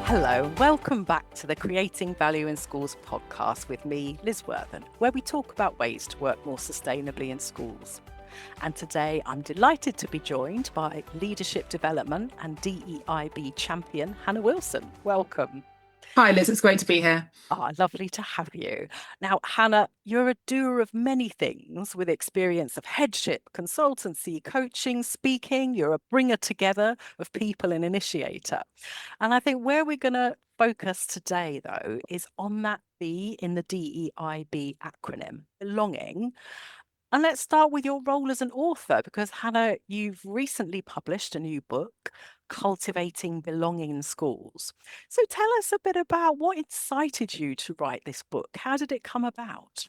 Hello, welcome back to the Creating Value in Schools podcast with me, Liz Worthen, where we talk about ways to work more sustainably in schools. And today I'm delighted to be joined by leadership development and DEIB champion Hannah Wilson. Welcome. Hi, Liz. It's great to be here. Lovely to have you. Now, Hannah, you're a doer of many things with experience of headship, consultancy, coaching, speaking. You're a bringer together of people and initiator. And I think where we're going to focus today, though, is on that B in the DEIB acronym, belonging. And let's start with your role as an author, because Hannah, you've recently published a new book, Cultivating Belonging in Schools. So tell us a bit about what incited you to write this book. How did it come about?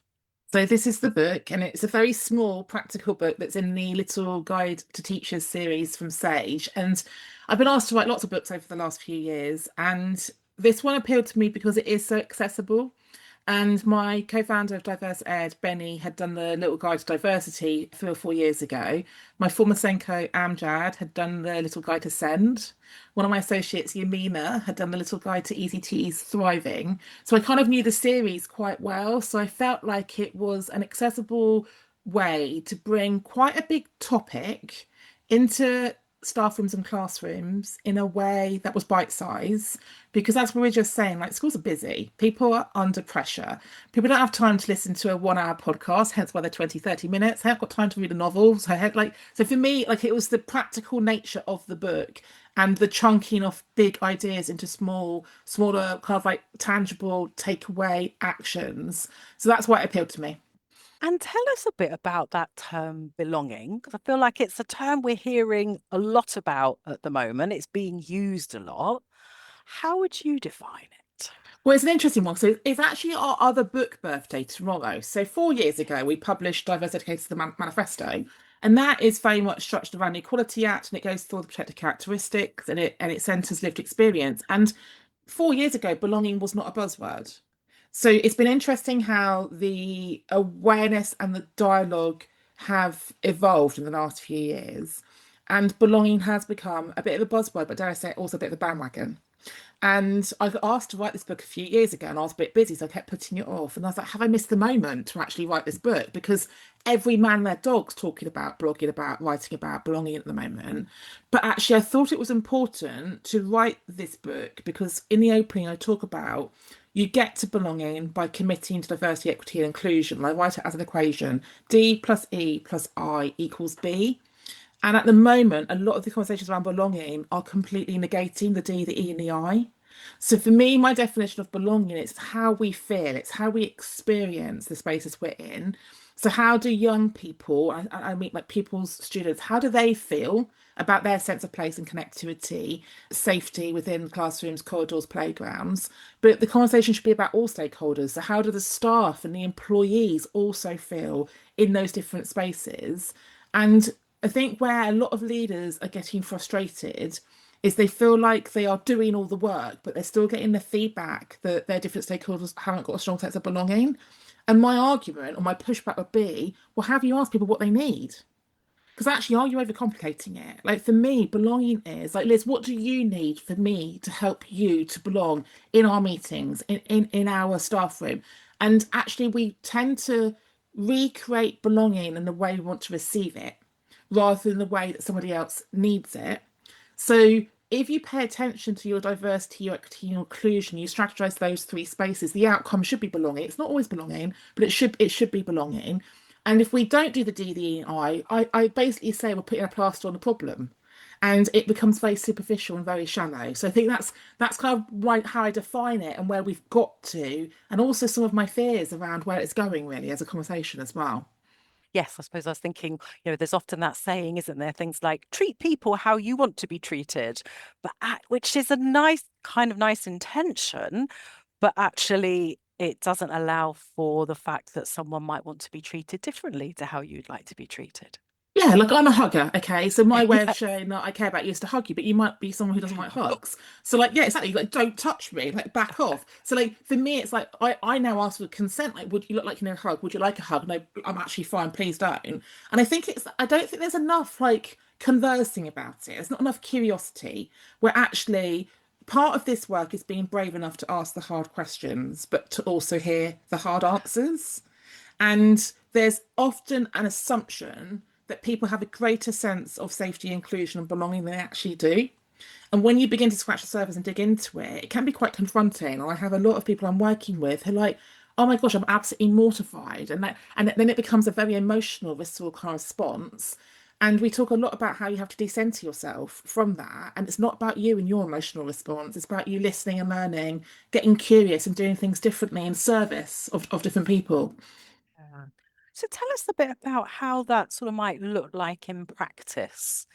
So this is the book, and it's a very small practical book that's in the Little Guide to Teachers series from Sage. And I've been asked to write lots of books over the last few years, and this one appealed to me because it is so accessible. And my co-founder of Diverse Ed, Benny, had done the Little Guide to Diversity 3 or 4 years ago. My former Senko, Amjad, had done the Little Guide to Send. One of my associates, Yamina, had done the Little Guide to ECT's Thriving. So I kind of knew the series quite well. So I felt like it was an accessible way to bring quite a big topic into staff rooms and classrooms in a way that was bite-sized, because that's what we we're just saying, like, schools are busy, people are under pressure, people don't have time to listen to a 1 hour podcast, hence why they're 20-30 minutes. They haven't got time to read a novel. So for me, like, it was the practical nature of the book and the chunking of big ideas into smaller kind of like tangible takeaway actions. So that's why it appealed to me. And tell us a bit about that term belonging, because I feel like it's a term we're hearing a lot about at the moment. It's being used a lot. How would you define it? Well, it's an interesting one. So it's actually our other book birthday tomorrow. So 4 years ago, we published Diverse Educators, the Manifesto. And that is very much structured around the Equality Act, and it goes through all the protected characteristics, and it centres lived experience. And 4 years ago, belonging was not a buzzword. So it's been interesting how the awareness and the dialogue have evolved in the last few years. And belonging has become a bit of a buzzword, but dare I say, also a bit of a bandwagon. And I got asked to write this book a few years ago, and I was a bit busy, so I kept putting it off. And I was like, have I missed the moment to actually write this book? Because every man and their dog's talking about, blogging about, writing about belonging at the moment. But actually, I thought it was important to write this book because in the opening, I talk about you get to belonging by committing to diversity, equity, and inclusion. And I write it as an equation: D plus E plus I equals B. And at the moment, a lot of the conversations around belonging are completely negating the D, the E, and the I. So for me, my definition of belonging is how we feel, it's how we experience the spaces we're in. So how do young people, I mean like people's students, how do they feel about their sense of place and connectivity, safety within classrooms, corridors, playgrounds? But the conversation should be about all stakeholders. So how do the staff and the employees also feel in those different spaces? And I think where a lot of leaders are getting frustrated is they feel like they are doing all the work, but they're still getting the feedback that their different stakeholders haven't got a strong sense of belonging. And my argument or my pushback would be, well, have you asked people what they need? Because actually, are you overcomplicating it? Like for me, belonging is like, Liz, what do you need for me to help you to belong in our meetings, in our staff room? And actually, we tend to recreate belonging in the way we want to receive it rather than the way that somebody else needs it. So if you pay attention to your diversity, your equity, your inclusion, you strategize those three spaces, the outcome should be belonging. It's not always belonging, but it should be belonging. And if we don't do the D, the E, and I basically say we're putting a plaster on the problem, and it becomes very superficial and very shallow. So I think that's kind of how I define it and where we've got to, and also some of my fears around where it's going really as a conversation as well. Yes, I suppose I was thinking, there's often that saying, isn't there? Things like treat people how you want to be treated, which is a nice intention, but actually it doesn't allow for the fact that someone might want to be treated differently to how you'd like to be treated. Yeah, like I'm a hugger, okay? So my way of Yes. showing that I care about you is to hug you, but you might be someone who doesn't like hugs. So like, yeah, exactly. Like, don't touch me, like back off. So like for me, it's like I now ask for consent. Like, would you look like you need a hug? Would you like a hug? No, I'm actually fine, please don't. And I don't think there's enough like conversing about it. There's not enough curiosity. We're actually part of this work is being brave enough to ask the hard questions, but to also hear the hard answers. And there's often an assumption that people have a greater sense of safety, inclusion, and belonging than they actually do. And when you begin to scratch the surface and dig into it, it can be quite confronting. I have a lot of people I'm working with who are like, oh my gosh, I'm absolutely mortified. And then it becomes a very emotional, visceral kind of response. And we talk a lot about how you have to decenter yourself from that. And it's not about you and your emotional response. It's about you listening and learning, getting curious and doing things differently in service of different people. Yeah. So tell us a bit about how that sort of might look like in practice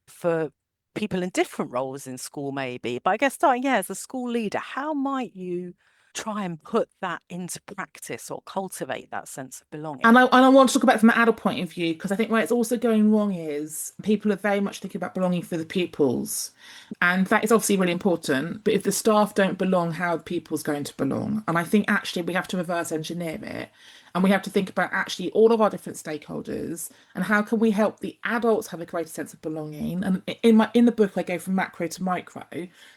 for people in different roles in school, maybe. But I guess starting, yeah, as a school leader, how might you try and put that into practice or cultivate that sense of belonging? And I want to talk about it from an adult point of view, because I think where it's also going wrong is people are very much thinking about belonging for the pupils. And that is obviously really important. But if the staff don't belong, how are the pupils going to belong? And I think actually we have to reverse engineer it. And we have to think about actually all of our different stakeholders and how can we help the adults have a greater sense of belonging. And in the book, I go from macro to micro.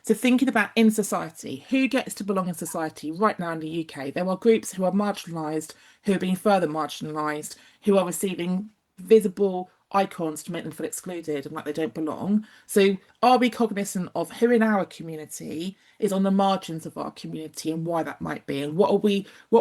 So thinking about in society, who gets to belong in society right now in the UK? There are groups who are marginalised, who are being further marginalised, who are receiving visible icons to make them feel excluded and like they don't belong. So are we cognizant of who in our community is on the margins of our community and why that might be? And what are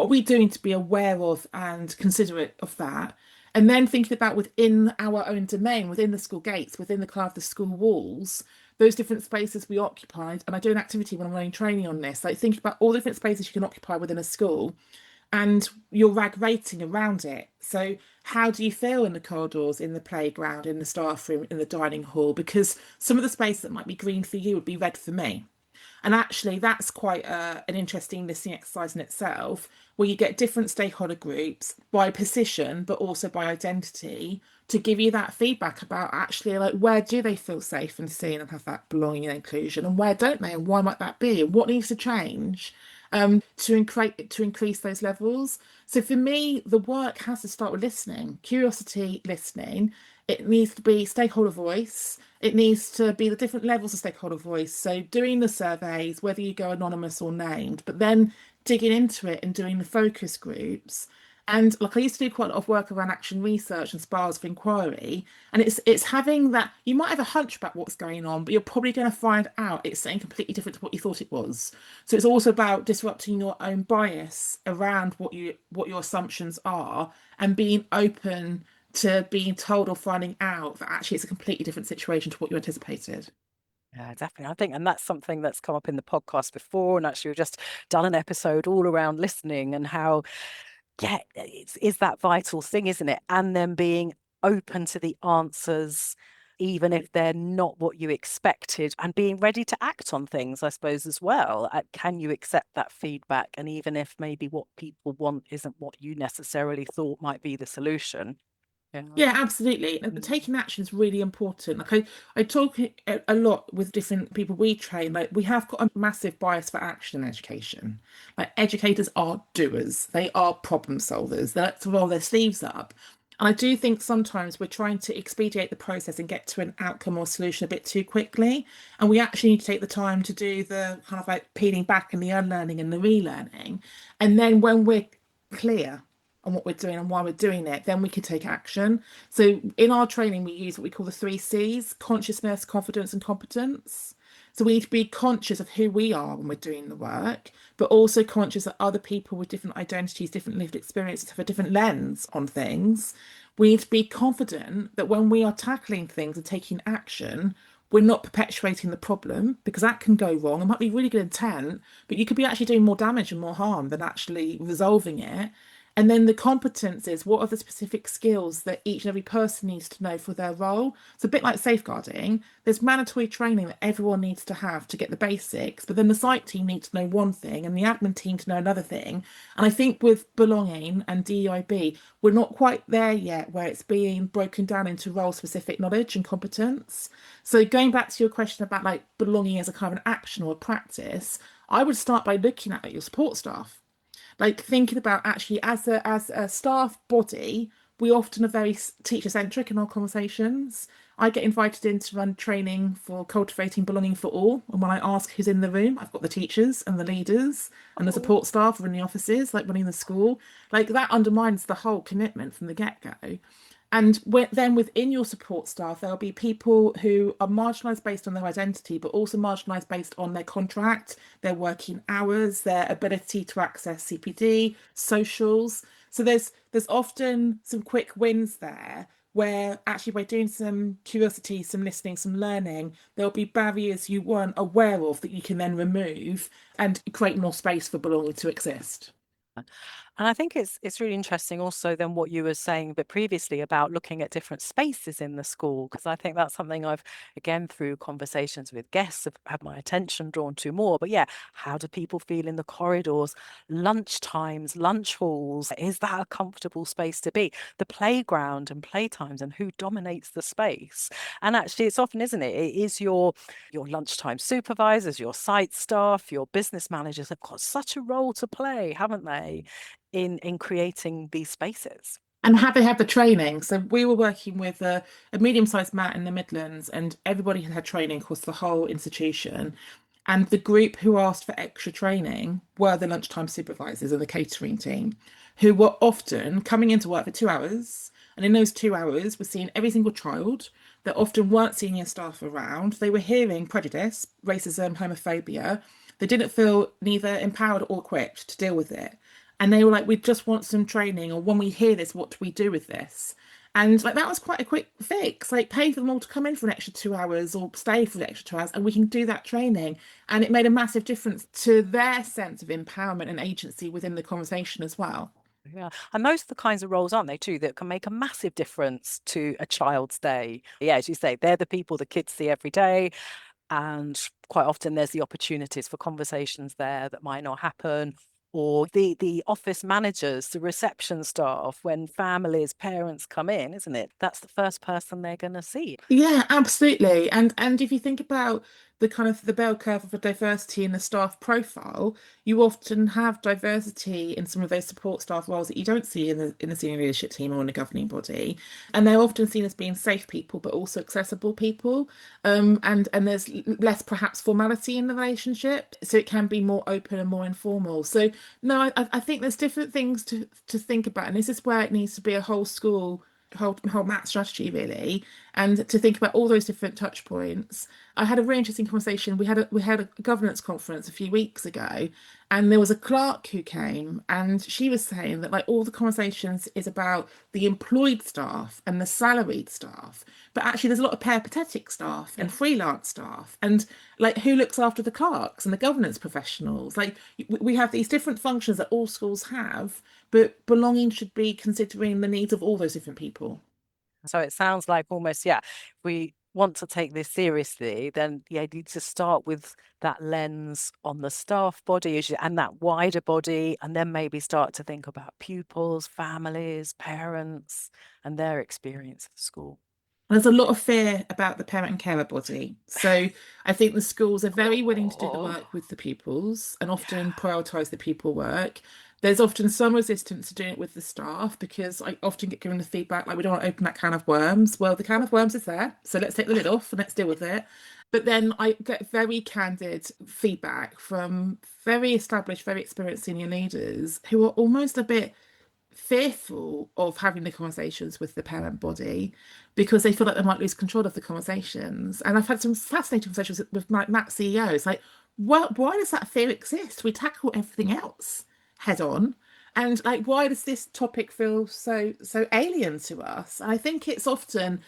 we doing to be aware of and considerate of that? And then thinking about within our own domain, within the school gates, within the kind of the school walls, those different spaces we occupied. And I do an activity when I'm running training on this, like thinking about all the different spaces you can occupy within a school and your RAG rating around it. So, how do you feel in the corridors, in the playground, in the staff room, in the dining hall? Because some of the spaces that might be green for you would be red for me. And actually, that's quite an interesting listening exercise in itself, where you get different stakeholder groups by position, but also by identity, to give you that feedback about actually like where do they feel safe and seen and have that belonging and inclusion, and where don't they, and why might that be, and what needs to change to increase those levels. So for me, the work has to start with listening, curiosity, listening. It needs to be stakeholder voice. It needs to be the different levels of stakeholder voice. So doing the surveys, whether you go anonymous or named, but then digging into it and doing the focus groups. And like I used to do quite a lot of work around action research and spirals of inquiry. And it's having that you might have a hunch about what's going on, but you're probably going to find out it's something completely different to what you thought it was. So it's also about disrupting your own bias around what your assumptions are and being open to being told or finding out that actually it's a completely different situation to what you anticipated. Yeah, definitely. I think, and that's something that's come up in the podcast before. And actually, we've just done an episode all around listening and how, yeah, it's that vital thing, isn't it? And then being open to the answers, even if they're not what you expected, and being ready to act on things, I suppose, as well. Can you accept that feedback? And even if maybe what people want isn't what you necessarily thought might be the solution. Yeah. Yeah, absolutely. And Mm. taking action is really important. Like I talk a lot with different people we train. Like we have got a massive bias for action in education. Like educators are doers. They are problem solvers. They like to roll their sleeves up. And I do think sometimes we're trying to expedite the process and get to an outcome or solution a bit too quickly. And we actually need to take the time to do the kind of like peeling back and the unlearning and the relearning. And then when we're clear on what we're doing and why we're doing it, then we can take action. So in our training, we use what we call the three C's: consciousness, confidence, and competence. So we need to be conscious of who we are when we're doing the work, but also conscious that other people with different identities, different lived experiences have a different lens on things. We need to be confident that when we are tackling things and taking action, we're not perpetuating the problem, because that can go wrong. It might be really good intent, but you could be actually doing more damage and more harm than actually resolving it. And then the competence is what are the specific skills that each and every person needs to know for their role. It's a bit like safeguarding. There's mandatory training that everyone needs to have to get the basics, but then the site team needs to know one thing and the admin team to know another thing. And I think with belonging and DEIB, we're not quite there yet where it's being broken down into role specific knowledge and competence. So going back to your question about like belonging as a kind of an action or a practice, I would start by looking at your support staff, like thinking about actually as a staff body, We often are very teacher-centric in our conversations. I get invited in to run training for cultivating belonging for all. And when I ask who's in the room, I've got the teachers and the leaders and the Oh, support staff running the offices, like running the school. Like that undermines the whole commitment from the get-go. And then within your support staff, there'll be people who are marginalised based on their identity, but also marginalised based on their contract, their working hours, their ability to access CPD, socials. So there's often some quick wins there where actually by doing some curiosity, some listening, some learning, there'll be barriers you weren't aware of that you can then remove and create more space for belonging to exist. and I think it's really interesting also than what you were saying a bit previously about looking at different spaces in the school, because I think that's something I've, again, through conversations with guests, have had my attention drawn to more. But yeah, how do people feel in the corridors, lunch times, lunch halls? Is that a comfortable space to be? The playground and playtimes, and who dominates the space? And actually, it's often, isn't it? It is your lunchtime supervisors, your site staff, your business managers have got such a role to play, haven't they, in creating these spaces? And have they had the training? So we were working with a medium-sized mat in the Midlands, and everybody had had training across the whole institution. And the group who asked for extra training were the lunchtime supervisors and the catering team, who were often coming into work for 2 hours. And in those 2 hours, we're seeing every single child. There often weren't senior staff around. They were hearing prejudice, racism, homophobia. They didn't feel neither empowered or equipped to deal with it. And they were like, we just want some training, or when we hear this, what do we do with this? And like that was quite a quick fix. Like pay for them all to come in for an extra 2 hours or stay for the extra 2 hours, and we can do that training. And it made a massive difference to their sense of empowerment and agency within the conversation as well. Yeah. And those are the kinds of roles, aren't they, too, that can make a massive difference to a child's day. Yeah, as you say, they're the people the kids see every day. And quite often there's the opportunities for conversations there that might not happen. Or the office managers, the reception staff, when families, parents come in, isn't it? That's the first person they're going to see. Yeah, absolutely. And if you think about the kind of the bell curve of a diversity in the staff profile, you often have diversity in some of those support staff roles that you don't see in the senior leadership team or in a governing body. And they're often seen as being safe people, but also accessible people. And there's less perhaps formality in the relationship. So it can be more open and more informal. So no, I think there's different things to think about. And this is where it needs to be a whole school whole mat strategy really, and to think about all those different touch points. I had a really interesting conversation. We had a governance conference a few weeks ago, and there was a clerk who came, and she was saying that like all the conversations is about the employed staff and the salaried staff, but actually there's a lot of peripatetic staff Yeah. and freelance staff, and like who looks after the clerks and the governance professionals. Like we have these different functions that all schools have, but belonging should be considering the needs of all those different people. So it sounds like almost, yeah, if we want to take this seriously, then yeah, you need to start with that lens on the staff body and that wider body, and then maybe start to think about pupils, families, parents, and their experience of school. There's a lot of fear about the parent and carer body. So I think the schools are very willing to do the Oh, work with the pupils and often yeah. prioritise the pupil work. There's often some resistance to doing it with the staff because I often get given the feedback like we don't want to open that can of worms. Well, the can of worms is there, so let's take the lid off and let's deal with it. But then I get very candid feedback from very established, very experienced senior leaders who are almost a bit fearful of having the conversations with the parent body because they feel like they might lose control of the conversations. And I've had some fascinating conversations with my Mac CEOs like, well, why does that fear exist? We tackle everything else head on. And like, why does this topic feel so alien to us? And I think it's often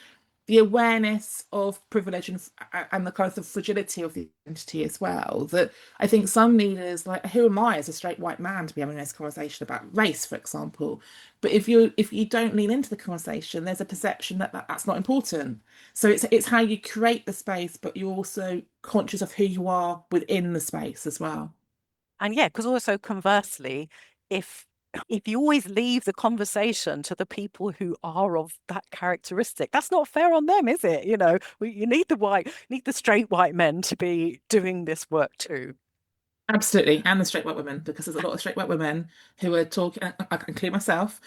the awareness of privilege and the kind of fragility of the identity as well. That I think some leaders, like, who am I as a straight white man to be having this conversation about race, for example? But if you don't lean into the conversation, there's a perception that's not important. So it's how you create the space, but you're also conscious of who you are within the space as well. And yeah, because also conversely, if if you always leave the conversation to the people who are of that characteristic, that's not fair on them, is it? You need the straight white men to be doing this work too. Absolutely, and the straight white women, because there's a lot of straight white women who are talking, I include myself,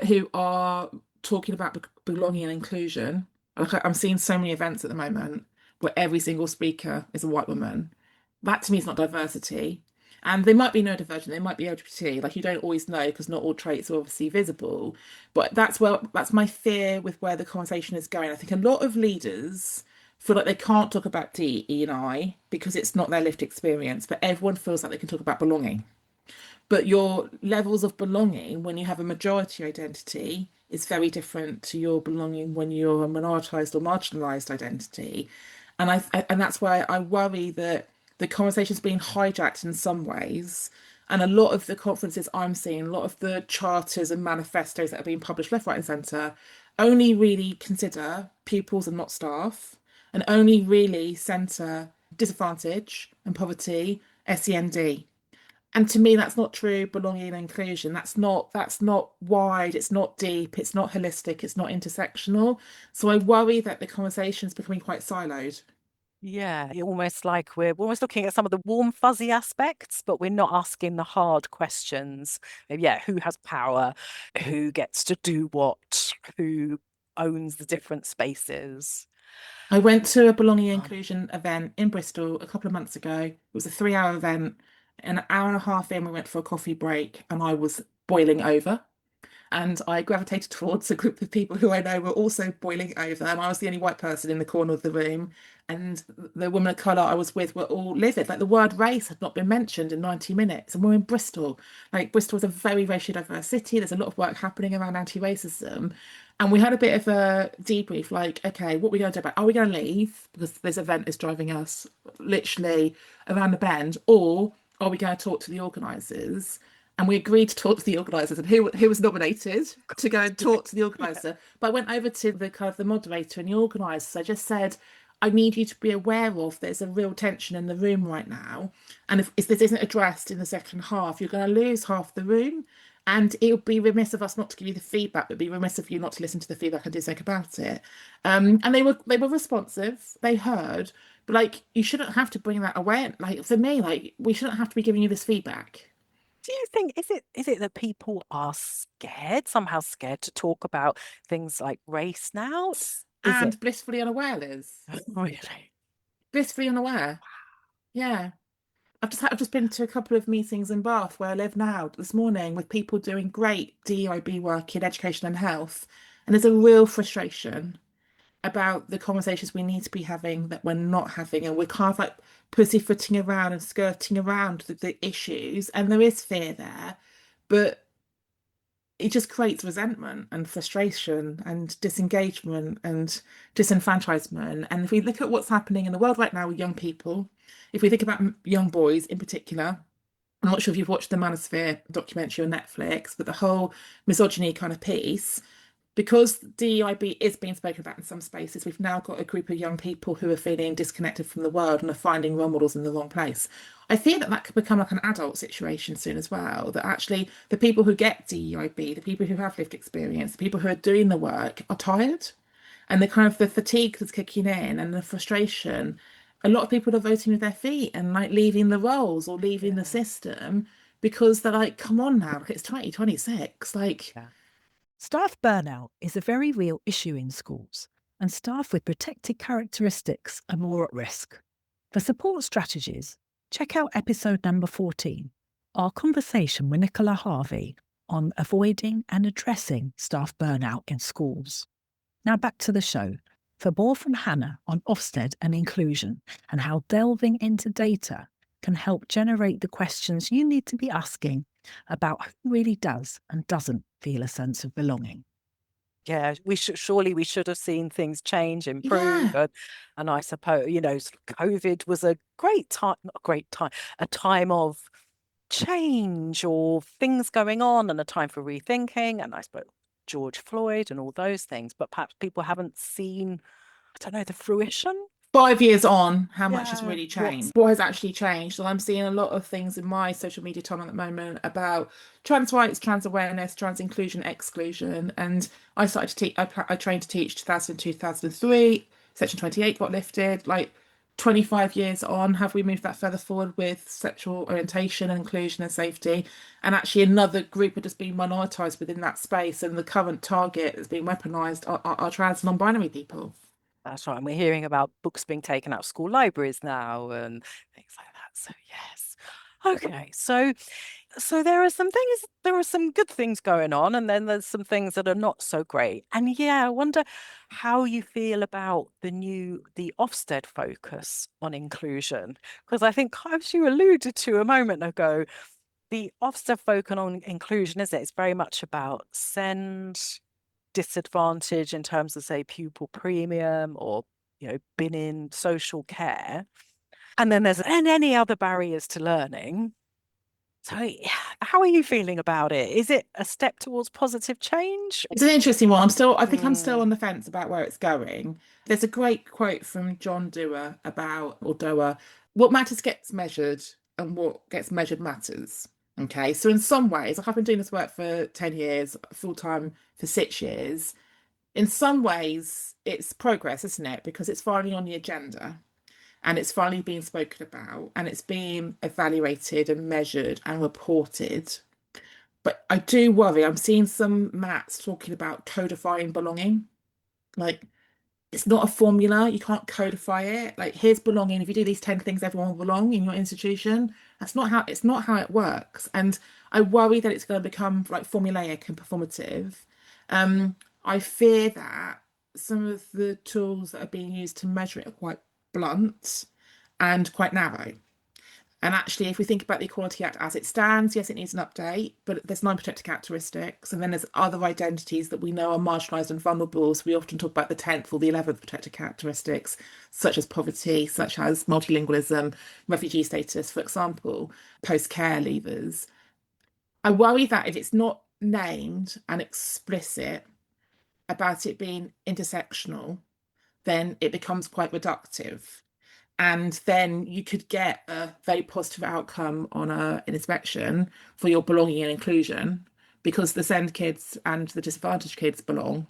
who are talking about belonging and inclusion, like I'm seeing so many events at the moment where every single speaker is a white woman. That to me is not diversity. And they might be neurodivergent, they might be LGBT, like you don't always know because not all traits are obviously visible. But that's my fear with where the conversation is going. I think a lot of leaders feel like they can't talk about DE and I because it's not their lived experience, but everyone feels like they can talk about belonging. But your levels of belonging when you have a majority identity is very different to your belonging when you're a minoritized or marginalized identity. And that's why I worry that the conversation's being hijacked in some ways. And a lot of the conferences I'm seeing, a lot of the charters and manifestos that are being published left, right, and centre only really consider pupils and not staff, and only really centre disadvantage and poverty, SEND. And to me, that's not true belonging and inclusion. That's not wide, it's not deep, it's not holistic, it's not intersectional. So I worry that the conversation is becoming quite siloed. Yeah, almost like we're almost looking at some of the warm, fuzzy aspects, but we're not asking the hard questions. Yeah, who has power? Who gets to do what? Who owns the different spaces? I went to a belonging and Um, inclusion event in Bristol a couple of months ago. It was a 3 hour event. An hour and a half in, we went for a coffee break, and I was boiling over. And I gravitated towards a group of people who I know were also boiling over, and I was the only white person in the corner of the room. And the women of colour I was with were all livid. Like the word race had not been mentioned in 90 minutes. And we're in Bristol. Like Bristol is a very racially diverse city. There's a lot of work happening around anti-racism. And we had a bit of a debrief, like, okay, what are we going to do about? Are we going to leave because this event is driving us literally around the bend, or are we going to talk to the organisers? And we agreed to talk to the organisers, and who was nominated to go and talk to the yeah, organiser. But I went over to the kind of the moderator and the organisers. I just said, I need you to be aware of there's a real tension in the room right now, and if this isn't addressed in the second half, you're going to lose half the room. And it would be remiss of us not to give you the feedback, but it'd be remiss of you not to listen to the feedback and do something about it. And they were responsive. They heard, but like you shouldn't have to bring that away. Like for me, like we shouldn't have to be giving you this feedback. do you think is it that people are scared, somehow scared to talk about things like race now? Is it And blissfully unaware, Liz. really? Blissfully unaware. Yeah. I've just been to a couple of meetings in Bath where I live now this morning with people doing great DEIB work in education and health. And there's a real frustration about the conversations we need to be having that we're not having. And we're kind of like pussyfooting around and skirting around the issues. And there is fear there. But it just creates resentment and frustration and disengagement and disenfranchisement. And if we look at what's happening in the world right now with young people, if we think about young boys in particular, I'm not sure if you've watched the Manosphere documentary on Netflix, but the whole misogyny kind of piece, because DEIB is being spoken about in some spaces, we've now got a group of young people who are feeling disconnected from the world and are finding role models in the wrong place. I fear that that could become like an adult situation soon as well. That actually the people who get DEIB, the people who have lived experience, the people who are doing the work are tired, and the kind of the fatigue that's kicking in and the frustration. A lot of people are voting with their feet and like leaving the roles or leaving the Yeah, system because they're like, come on now, like, it's 2026. Like, yeah. Staff burnout is a very real issue in schools, and staff with protected characteristics are more at risk. For support strategies, check out episode number 14, our conversation with Nicola Harvey on avoiding and addressing staff burnout in schools. Now back to the show. For more from Hannah on Ofsted and inclusion and how delving into data can help generate the questions you need to be asking about who really does and doesn't feel a sense of belonging. Yeah, we should have seen things change, improve, yeah. and I suppose, COVID was a great time, not a great time, a time of change or things going on and a time for rethinking. And I suppose George Floyd and all those things, but perhaps people haven't seen, I don't know, the fruition. 5 years on, how much has Yeah, really what's changed? What has actually changed? And I'm seeing a lot of things in my social media time at the moment about trans rights, trans awareness, trans inclusion, exclusion. And I started to teach, I trained to teach 2000, 2003, Section 28 got lifted. Like 25 years on, have we moved that further forward with sexual orientation and inclusion and safety? And actually another group are just being minoritized within that space, and the current target that's being weaponized are trans non-binary people. That's right. And we're hearing about books being taken out of school libraries now and things like that. So yes. Okay. So there are some good things going on, and then there's some things that are not so great. And yeah, I wonder how you feel about the Ofsted focus on inclusion. Because I think, as you alluded to a moment ago, the Ofsted focus on inclusion, is it? It's very much about SEND disadvantage in terms of, say, pupil premium or, been in social care. And then there's any other barriers to learning. So how are you feeling about it? Is it a step towards positive change? It's an interesting one. I think I'm still on the fence about where it's going. There's a great quote from John Doerr what matters gets measured and what gets measured matters. Okay, so in some ways, like I've been doing this work for 10 years, full time for 6 years. In some ways, it's progress, isn't it? Because it's finally on the agenda and it's finally being spoken about and it's being evaluated and measured and reported. But I do worry, I'm seeing some Mats talking about codifying belonging. Like, it's not a formula, you can't codify it. Like, here's belonging. If you do these 10 things, everyone will belong in your institution. It's not how it works. And I worry that it's going to become like formulaic and performative. I fear that some of the tools that are being used to measure it are quite blunt and quite narrow. And actually, if we think about the Equality Act as it stands, yes, it needs an update, but there's 9 protected characteristics. And then there's other identities that we know are marginalised and vulnerable. So we often talk about the 10th or the 11th protected characteristics, such as poverty, such as multilingualism, refugee status, for example, post-care leavers. I worry that if it's not named and explicit about it being intersectional, then it becomes quite reductive. And then you could get a very positive outcome on an inspection for your belonging and inclusion because the SEND kids and the disadvantaged kids belong.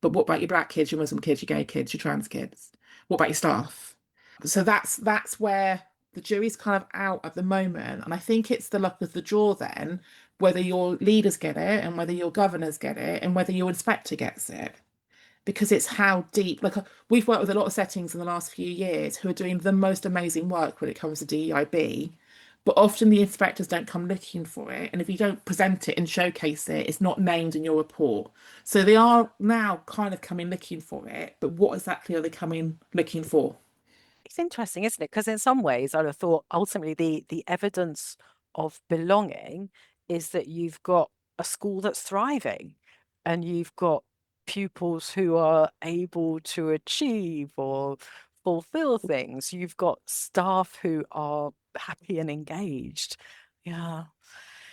But what about your black kids, your Muslim kids, your gay kids, your trans kids? What about your staff? So that's where the jury's kind of out at the moment. And I think it's the luck of the draw then, whether your leaders get it and whether your governors get it and whether your inspector gets it. Because it's how deep, like we've worked with a lot of settings in the last few years who are doing the most amazing work when it comes to DEIB, but often the inspectors don't come looking for it. And if you don't present it and showcase it, it's not named in your report. So they are now kind of coming looking for it, but what exactly are they coming looking for? It's interesting, isn't it? Because in some ways, I'd have thought ultimately the evidence of belonging is that you've got a school that's thriving and you've got pupils who are able to achieve or fulfill things. You've got staff who are happy and engaged. Yeah.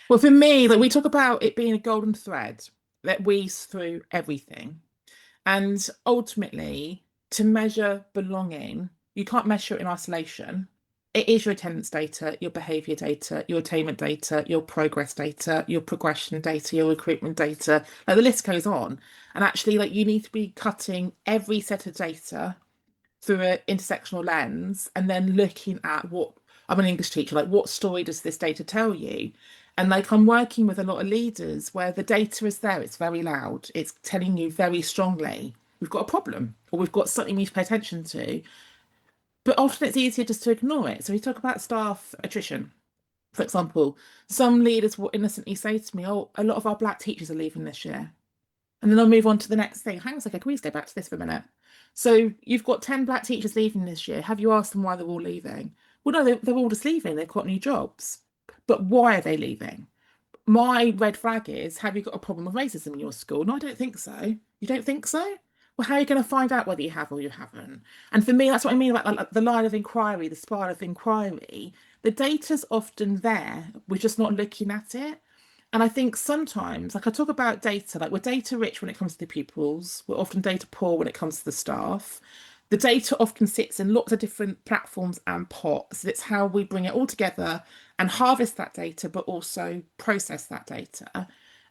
Well, for me, like we talk about it being a golden thread that weaves through everything. And ultimately, to measure belonging, you can't measure it in isolation. It is your attendance data, your behaviour data, your attainment data, your progress data, your progression data, your recruitment data. Like the list goes on. And actually, like you need to be cutting every set of data through an intersectional lens and then looking at I'm an English teacher, like what story does this data tell you? And like I'm working with a lot of leaders where the data is there, it's very loud, it's telling you very strongly, we've got a problem or we've got something we need to pay attention to. But often it's easier just to ignore it. So we talk about staff attrition. For example, some leaders will innocently say to me, oh, a lot of our black teachers are leaving this year. And then I'll move on to the next thing. Hang on a second, can we just go back to this for a minute? So you've got 10 black teachers leaving this year. Have you asked them why they're all leaving? Well, no, they're all just leaving. They've got new jobs. But why are they leaving? My red flag is, have you got a problem with racism in your school? No, I don't think so. You don't think so? Well, how are you going to find out whether you have or you haven't? And for me, that's what I mean about the line of inquiry, the spiral of inquiry. The data's often there. We're just not looking at it. And I think sometimes, like I talk about data, like we're data rich when it comes to the pupils. We're often data poor when it comes to the staff. The data often sits in lots of different platforms and pots. It's how we bring it all together and harvest that data, but also process that data.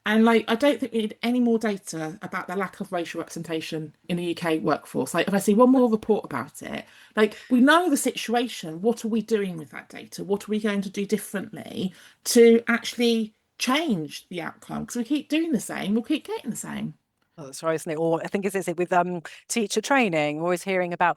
And like, I don't think we need any more data about the lack of racial representation in the UK workforce. Like, if I see one more report about it, like, we know the situation. What are we doing with that data? What are we going to do differently to actually change the outcome? Because we keep doing the same, we'll keep getting the same. Oh, that's right, isn't it? Or I think is it with teacher training, we're always hearing about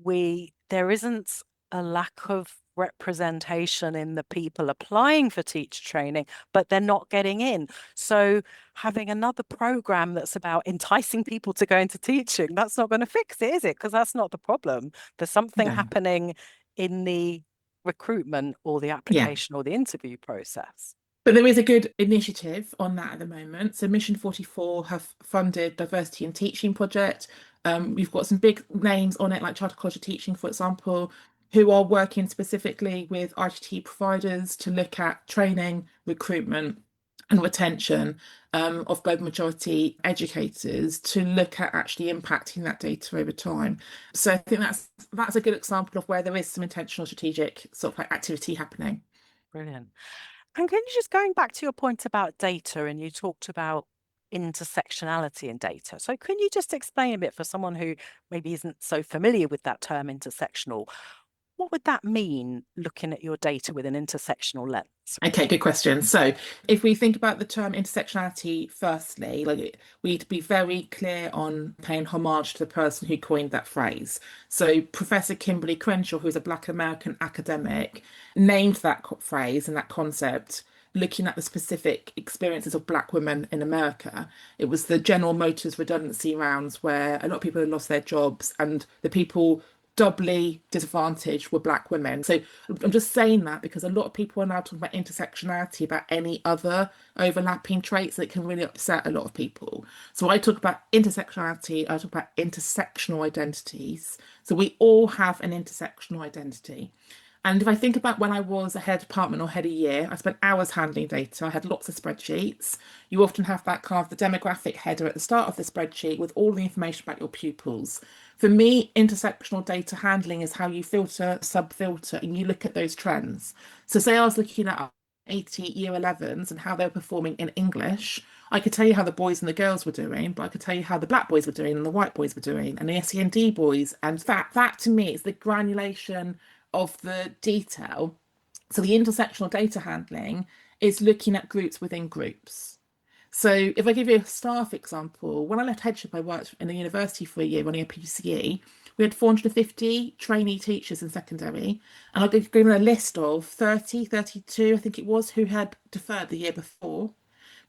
there isn't a lack of representation in the people applying for teacher training, but they're not getting in. So having another program that's about enticing people to go into teaching, that's not going to fix it, is it? Because that's not the problem. There's something No. happening in the recruitment or the Yeah. application or the interview process. But there is a good initiative on that at the moment. So Mission 44 have funded Diversity in Teaching project. We've got some big names on it, like Charter College of Teaching, for example, who are working specifically with ICT providers to look at training, recruitment, and retention of global majority educators to look at actually impacting that data over time. So I think that's a good example of where there is some intentional strategic sort of like activity happening. Brilliant. And can you just going back to your point about data, and you talked about intersectionality in data. So can you just explain a bit for someone who maybe isn't so familiar with that term intersectional? What would that mean looking at your data with an intersectional lens? Okay, good question. So if we think about the term intersectionality, firstly, like we need to be very clear on paying homage to the person who coined that phrase. So Professor Kimberly Crenshaw, who's a Black American academic, named that phrase and that concept looking at the specific experiences of Black women in America. It was the General Motors redundancy rounds where a lot of people had lost their jobs, and the people doubly disadvantaged were Black women. So I'm just saying that because a lot of people are now talking about intersectionality, about any other overlapping traits that can really upset a lot of people. So when I talk about intersectionality, I talk about intersectional identities. So we all have an intersectional identity. And if I think about when I was a head department or head of year, I spent hours handling data. I had lots of spreadsheets. You often have that kind of the demographic header at the start of the spreadsheet with all the information about your pupils. For me, intersectional data handling is how you filter, sub-filter, and you look at those trends. So say I was looking at 80 year 11s and how they were performing in English. I could tell you how the boys and the girls were doing, but I could tell you how the Black boys were doing and the white boys were doing and the SEND boys. And that to me is the granulation of the detail. So the intersectional data handling is looking at groups within groups. So if I give you a staff example, when I left headship, I worked in a university for a year running a PCE. We had 450 trainee teachers in secondary, and I got given a list of 30, 32, I think it was, who had deferred the year before.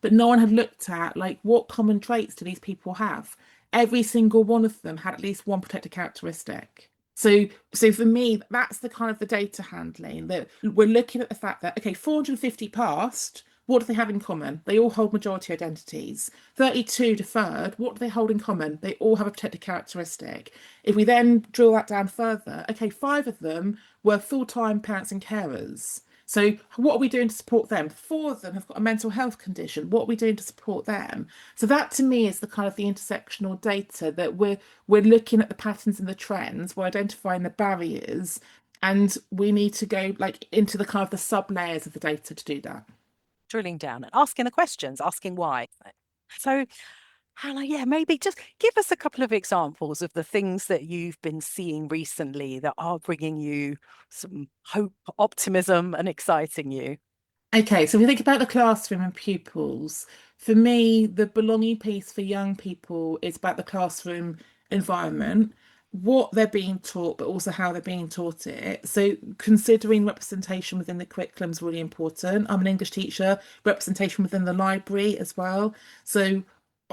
But no one had looked at like what common traits do these people have? Every single one of them had at least one protected characteristic. So for me, that's the kind of the data handling that we're looking at the fact that, okay, 450 passed, what do they have in common? They all hold majority identities. 32 deferred, what do they hold in common? They all have a protected characteristic. If we then drill that down further, okay, 5 of them were full-time parents and carers. So what are we doing to support them? 4 of them have got a mental health condition. What are we doing to support them? So that to me is the kind of the intersectional data that we're looking at the patterns and the trends, we're identifying the barriers, and we need to go like into the kind of the sub layers of the data to do that. Drilling down and asking the questions, asking why. So Hannah, yeah, maybe just give us a couple of examples of the things that you've been seeing recently that are bringing you some hope, optimism, and exciting you. Okay, so if we think about the classroom and pupils, for me, the belonging piece for young people is about the classroom environment, what they're being taught, but also how they're being taught it. So considering representation within the curriculum is really important. I'm an English teacher, representation within the library as well. So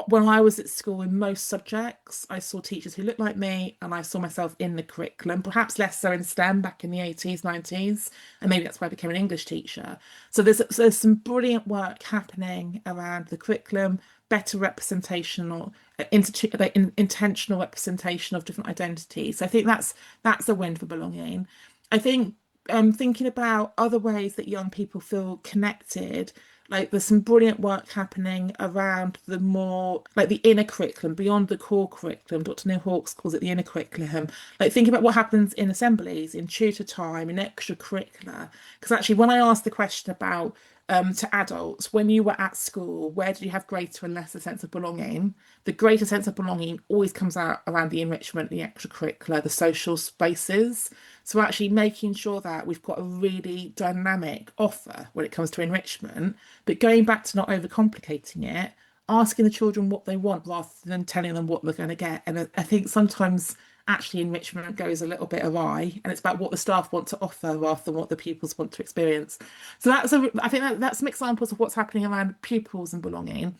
when I was at school in most subjects, I saw teachers who looked like me and I saw myself in the curriculum, perhaps less so in STEM back in the 80s, 90s, and maybe that's why I became an English teacher. So there's some brilliant work happening around the curriculum, better representation or intentional representation of different identities. So I think that's a win for belonging. I think thinking about other ways that young people feel connected, like there's some brilliant work happening around the more like the inner curriculum beyond the core curriculum. Dr. Neil Hawkes calls it the inner curriculum. Like thinking about what happens in assemblies, in tutor time, in extracurricular. Because actually when I asked the question about to adults, when you were at school, where did you have greater and lesser sense of belonging? The greater sense of belonging always comes out around the enrichment, the extracurricular, the social spaces. So actually making sure that we've got a really dynamic offer when it comes to enrichment, but going back to not overcomplicating it, asking the children what they want rather than telling them what they're going to get. And I think sometimes actually enrichment goes a little bit awry, and it's about what the staff want to offer rather than what the pupils want to experience. So I think that's some examples of what's happening around pupils and belonging.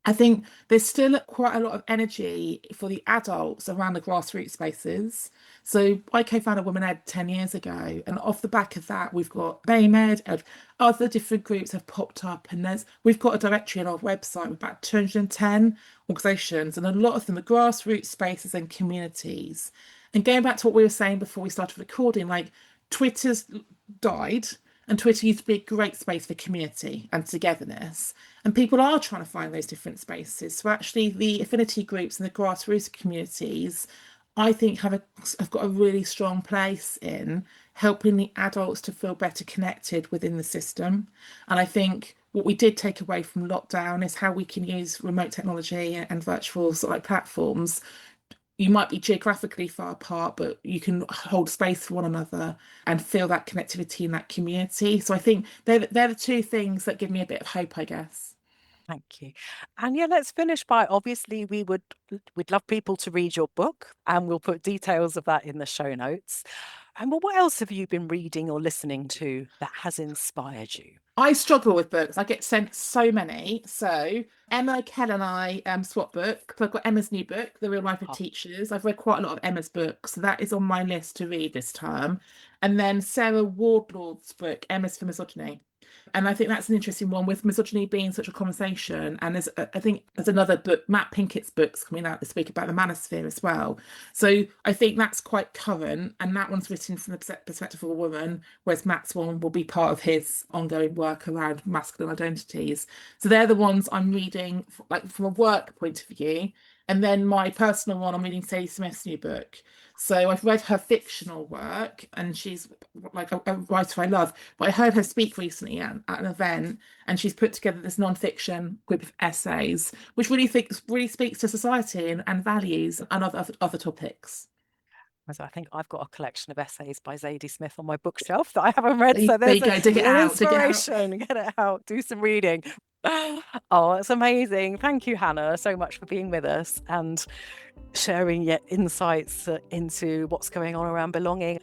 I think there's still quite a lot of energy for the adults around the grassroots spaces. So I co-founded Women Ed 10 years ago, and off the back of that, we've got BAMED and other different groups have popped up, and we've got a directory on our website with about 210 organisations, and a lot of them are grassroots spaces and communities. And going back to what we were saying before we started recording, like Twitter's died, and Twitter used to be a great space for community and togetherness. And people are trying to find those different spaces. So actually the affinity groups and the grassroots communities, I think have got a really strong place in helping the adults to feel better connected within the system. And I think what we did take away from lockdown is how we can use remote technology and virtual sort of like platforms. You might be geographically far apart, but you can hold space for one another and feel that connectivity in that community. So I think they're the two things that give me a bit of hope, I guess. Thank you. And yeah, let's finish by, obviously we'd love people to read your book, and we'll put details of that in the show notes. And well, what else have you been reading or listening to that has inspired you? I struggle with books. I get sent so many. So Emma, Kel and I swap books. I've got Emma's new book, The Real Life of Teachers. I've read quite a lot of Emma's books, so that is on my list to read this term. And then Sarah Wardlaw's book, Emma's for Misogyny. And I think that's an interesting one, with misogyny being such a conversation. And I think there's another book, Matt Pinkett's book's coming out this week about the manosphere as well. So I think that's quite current, and that one's written from the perspective of a woman, whereas Matt's one will be part of his ongoing work around masculine identities. So they're the ones I'm reading, like from a work point of view. And then my personal one, I'm reading Sadie Smith's new book. So I've read her fictional work, and she's like a writer I love. But I heard her speak recently at an event, and she's put together this non-fiction group of essays, which really speaks to society and values and other topics. So I think I've got a collection of essays by Zadie Smith on my bookshelf that I haven't read. So there you go, dig it out, inspiration. Get it out, do some reading. Oh, it's amazing. Thank you, Hannah, so much for being with us and sharing your insights into what's going on around belonging.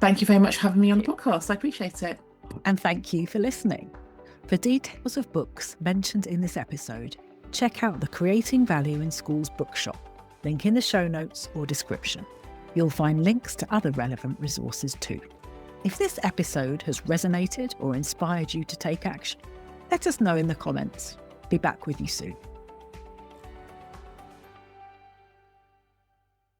Thank you very much for having me on the podcast. I appreciate it. And thank you for listening. For details of books mentioned in this episode, check out the Creating Value in Schools bookshop, link in the show notes or description. You'll find links to other relevant resources too. If this episode has resonated or inspired you to take action, let us know in the comments. Be back with you soon.